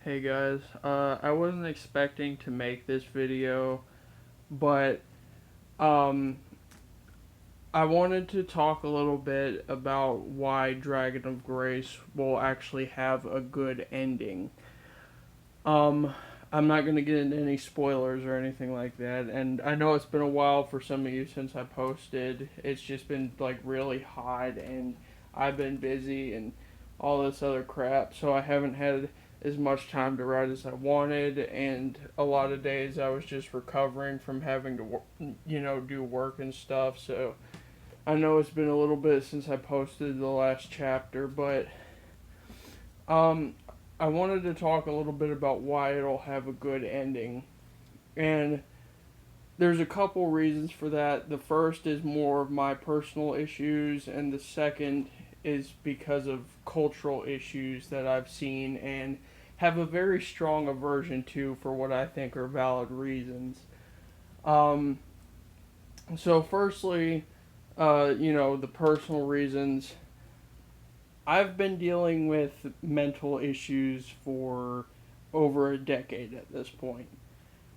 Hey guys, I wasn't expecting to make this video, but um, I wanted to talk a little bit about why Dragon of Grace will actually have a good ending. Um, I'm not gonna get into any spoilers or anything like that, and I know it's been a while for some of you since I posted. It's just been like really hot, and I've been busy and all this other crap, so I haven't had as much time to write as I wanted, and a lot of days I was just recovering from having to, do work and stuff. So I know it's been a little bit since I posted the last chapter, but um, I wanted to talk a little bit about why it'll have a good ending. And there's a couple reasons for that. The first is more of my personal issues, and the second is because of cultural issues that I've seen and have a very strong aversion to for what I think are valid reasons. Um, so, firstly, the personal reasons. I've been dealing with mental issues for over a decade at this point.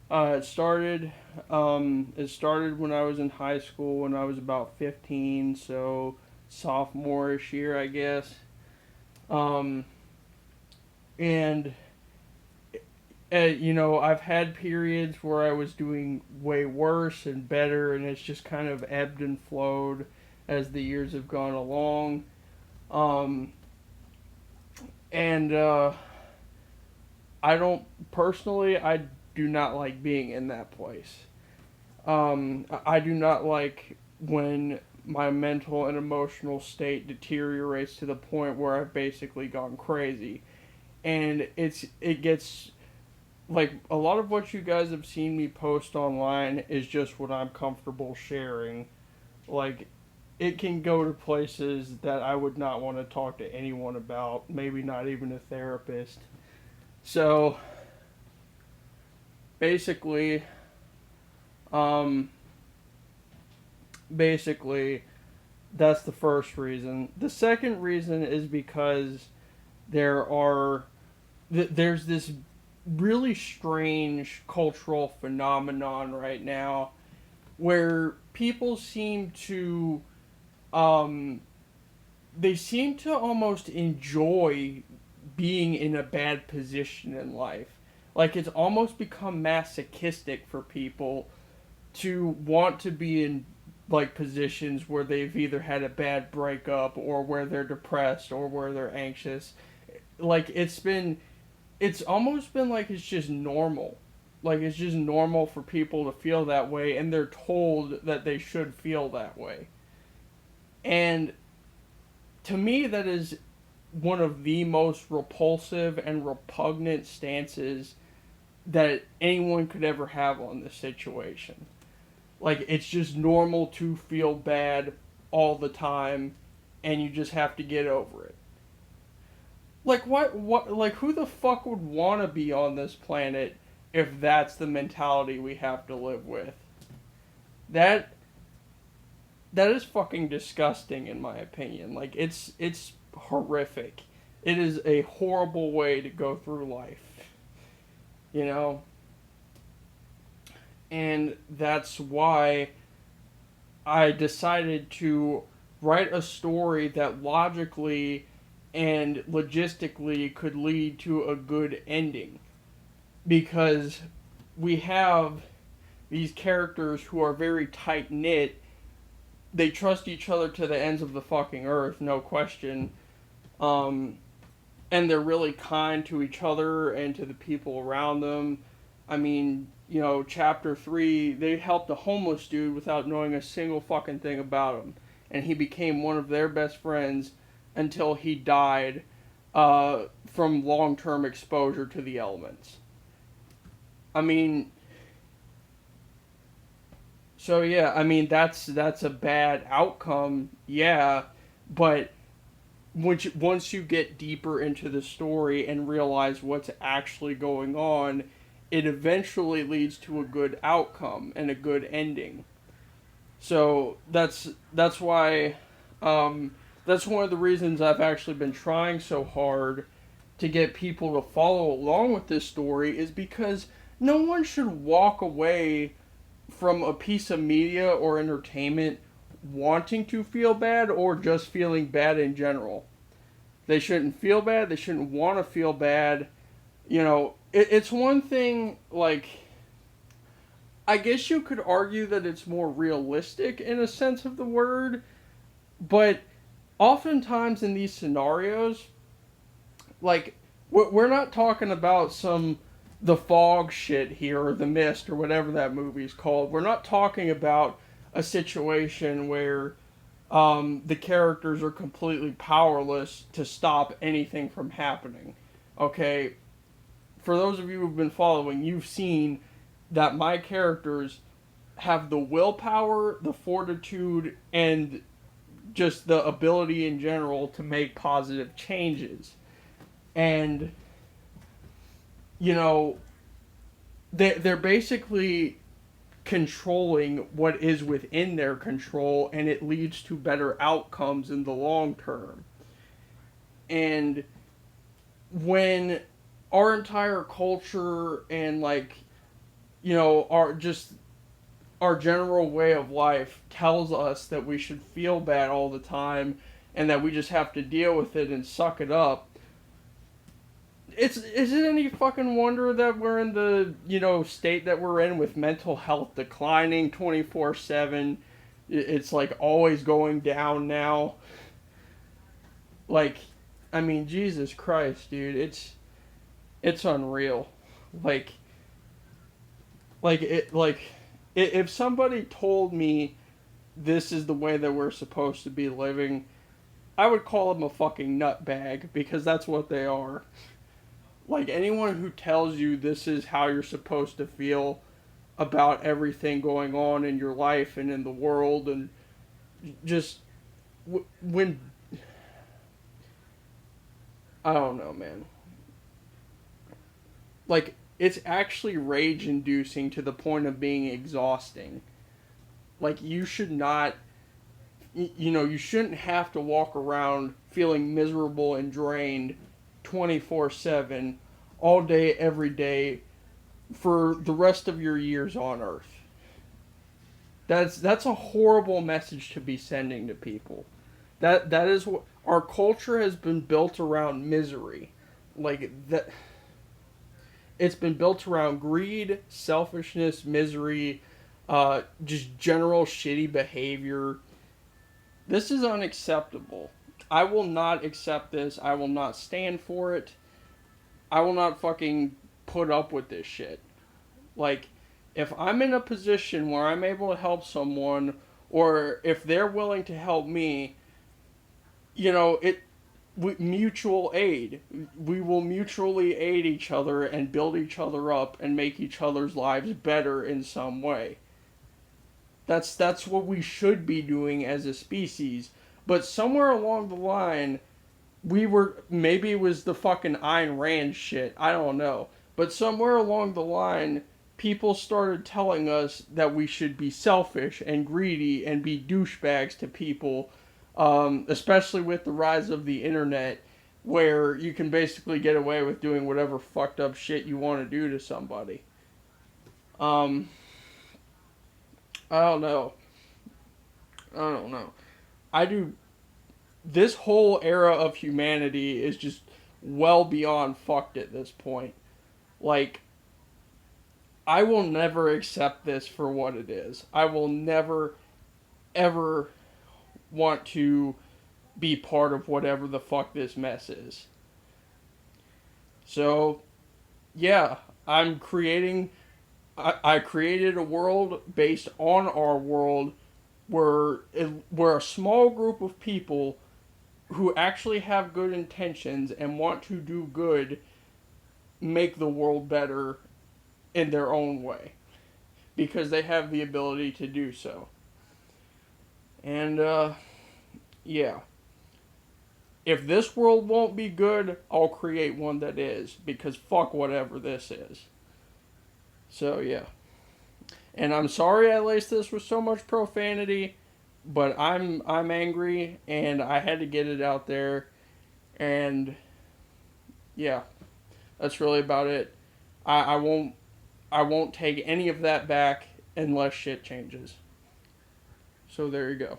It started. It started when I was in high school, when I was about 15, so sophomore-ish year, I guess. Um, and I've had periods where I was doing way worse and better, and it's just kind of ebbed and flowed as the years have gone along. Um, and I don't personally. I do not like being in that place. I do not like when my mental and emotional state deteriorates to the point where I've basically gone crazy. And it gets like a lot of what you guys have seen me post online is just what I'm comfortable sharing. Like it can go to places that I would not want to talk to anyone about, maybe not even a therapist. So basically, um, basically, that's the first reason. The second reason is because there are there's this really strange cultural phenomenon right now where people seem to um they seem to almost enjoy being in a bad position in life. Like it's almost become masochistic for people to want to be in like positions where they've either had a bad breakup or where they're depressed or where they're anxious. Like it's almost been like it's just normal. Like it's just normal for people to feel that way and they're told that they should feel that way. And to me that is one of the most repulsive and repugnant stances that anyone could ever have on this situation. Like it's just normal to feel bad all the time and you just have to get over it. Like what like who the fuck would want to be on this planet if that's the mentality we have to live with? That that is fucking disgusting in my opinion. Like it's horrific. It is a horrible way to go through life, you know? And that's why I decided to write a story that logically and logistically could lead to a good ending. Because we have these characters who are very tight knit. They trust each other to the ends of the fucking earth, no question. Um, and they're really kind to each other and to the people around them. I mean, chapter 3, they helped a homeless dude without knowing a single fucking thing about him. And he became one of their best friends until he died from long term exposure to the elements. I mean, so yeah, I mean, that's a bad outcome, yeah, but once you get deeper into the story and realize what's actually going on, it eventually leads to a good outcome and a good ending. So that's why um, that's one of the reasons I've actually been trying so hard to get people to follow along with this story is because no one should walk away from a piece of media or entertainment wanting to feel bad or just feeling bad in general. They shouldn't feel bad. They shouldn't want to feel bad. You know, it's one thing, like, I guess you could argue that it's more realistic in a sense of the word, but oftentimes in these scenarios, like, we're not talking about some The Fog shit here, or The Mist, or whatever that movie's called. We're not talking about a situation where the characters are completely powerless to stop anything from happening. Okay, for those of you who've been following, you've seen that my characters have the willpower, the fortitude, and just the ability in general to make positive changes. And, you know, they're basically controlling what is within their control, and it leads to better outcomes in the long term. And when our entire culture and, like, you know, our general way of life tells us that we should feel bad all the time and that we just have to deal with it and suck it up, is it any fucking wonder that we're in the, you know, state that we're in, with mental health declining 24/7? It's like always going down now. Like, I mean, Jesus Christ, dude, it's unreal. Like if somebody told me this is the way that we're supposed to be living, I would call them a fucking nutbag, because that's what they are. Like, anyone who tells you this is how you're supposed to feel about everything going on in your life and in the world, and just when, I don't know, man. Like, it's actually rage inducing to the point of being exhausting. Like, you should not, you know, you shouldn't have to walk around feeling miserable and drained 24/7 all day, every day, for the rest of your years on Earth. That's a horrible message to be sending to people. That is what our culture has been built around: misery. Like, that, it's been built around greed, selfishness, misery, just general shitty behavior. This is unacceptable. I will not accept this. I will not stand for it. I will not fucking put up with this shit. Like, if I'm in a position where I'm able to help someone, or if they're willing to help me, you know, mutual aid. We will mutually aid each other and build each other up and make each other's lives better in some way. That's what we should be doing as a species. But somewhere along the line, maybe it was the fucking Ayn Rand shit, I don't know. But somewhere along the line, people started telling us that we should be selfish and greedy and be douchebags to people, especially with the rise of the internet, where you can basically get away with doing whatever fucked up shit you want to do to somebody. I don't know. I don't know. I do. This whole era of humanity is just well beyond fucked at this point. Like, I will never accept this for what it is. I will never, ever want to be part of whatever the fuck this mess is. So, yeah, I created a world based on our world where a small group of people who actually have good intentions and want to do good make the world better in their own way, because they have the ability to do so. And yeah, if this world won't be good, I'll create one that is, because fuck whatever this is. So yeah. And I'm sorry I laced this with so much profanity, but I'm angry and I had to get it out there. And Yeah, that's really about it. I won't take any of that back unless shit changes. So there you go.